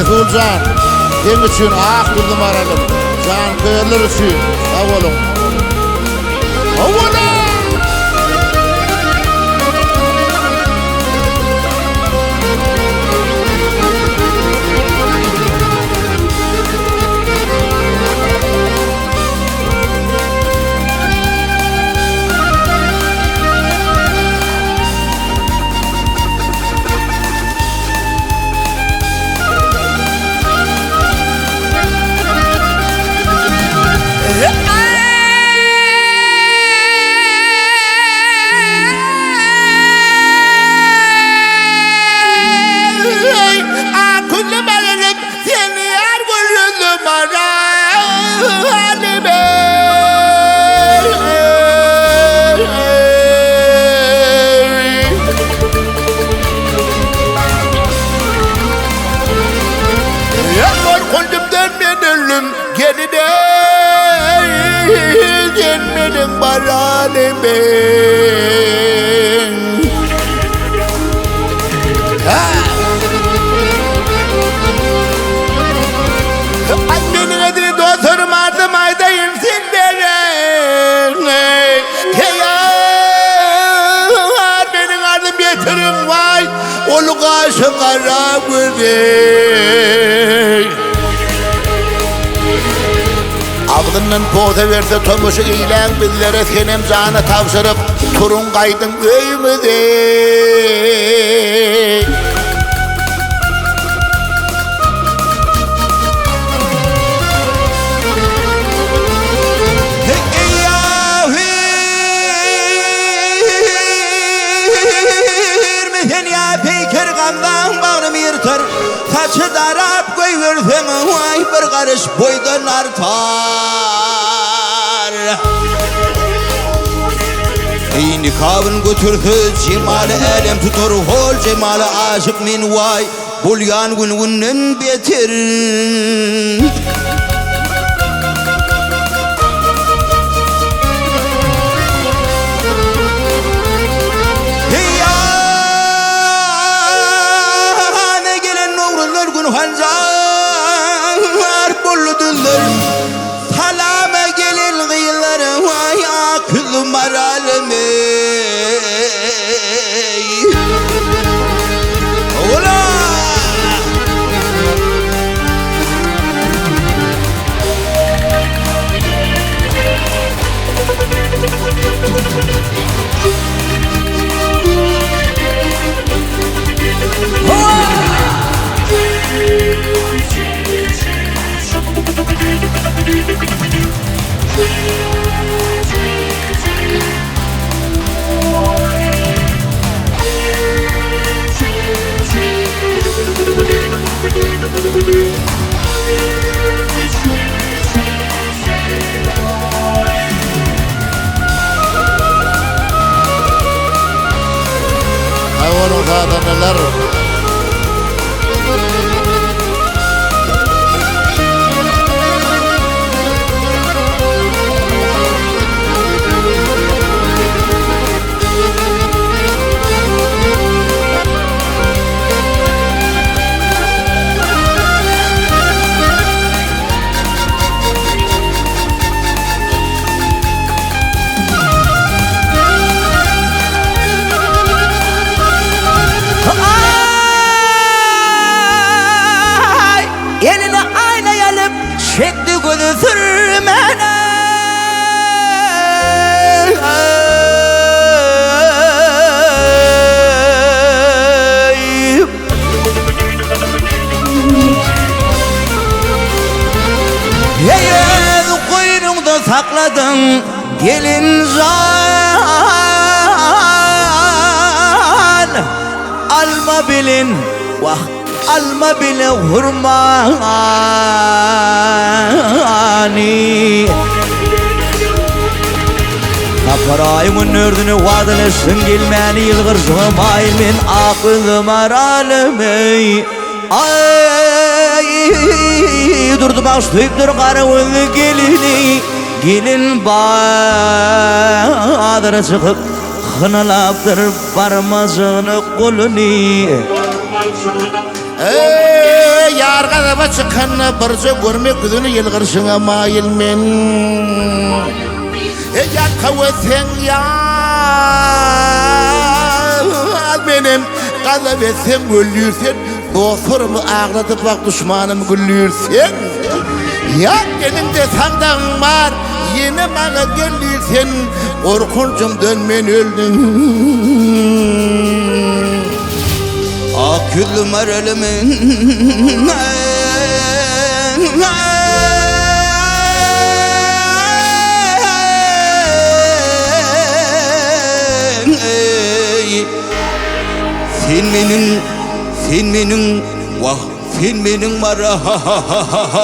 Şefulcan, den üçün ak kızım aralım. Can kıyırlar üçün, sağ olun. Havana! Gelmedim baralim ben. Annenin adını dostlarım ardım aydayım senden. Yar benim ardım getirin vay. Olu kaşı kara güzel. Avdından poğda verse tomuşu ilan bizlere senem canı tavşırıp turun kaydın öyümüze. Ya peykir kandan bağrım yırtır. Saçı darap koy versen vay bir karış boydan artar. Nikahın götürdü cemali elem tutur hol cemali aşık min vay. Bulyan gününün betir. Hancar buldular salama gelin gıyıları vay akılım aralım ola Hayvanın zaten neler? Eline aynayalıp çekti gözü sürmene. Yeğen kuyruğunda sakladın gelin can. Alma bilin vah alma bile hurmani. Kaparayımın ördünü vadılışın gelmeni yılgır şumaymin akılım aralım ey. Ay durdu başlayıp dur karıvını gelini. Gelin bağdır çıkıp hınalaptır parmağını kolunu. yar kadaba çıkanna barca görmek gözünü yıl kırşına mayil men. Yar kavvesen ya benim kadab etsem öldürsen dosturumu ağlatıp bak düşmanımı güllürsen. Ya benim de sandağım var yine bana gelirsen korkuncum dönmen öldüm. Akül merelimin Sen benim vah sen benim marahalime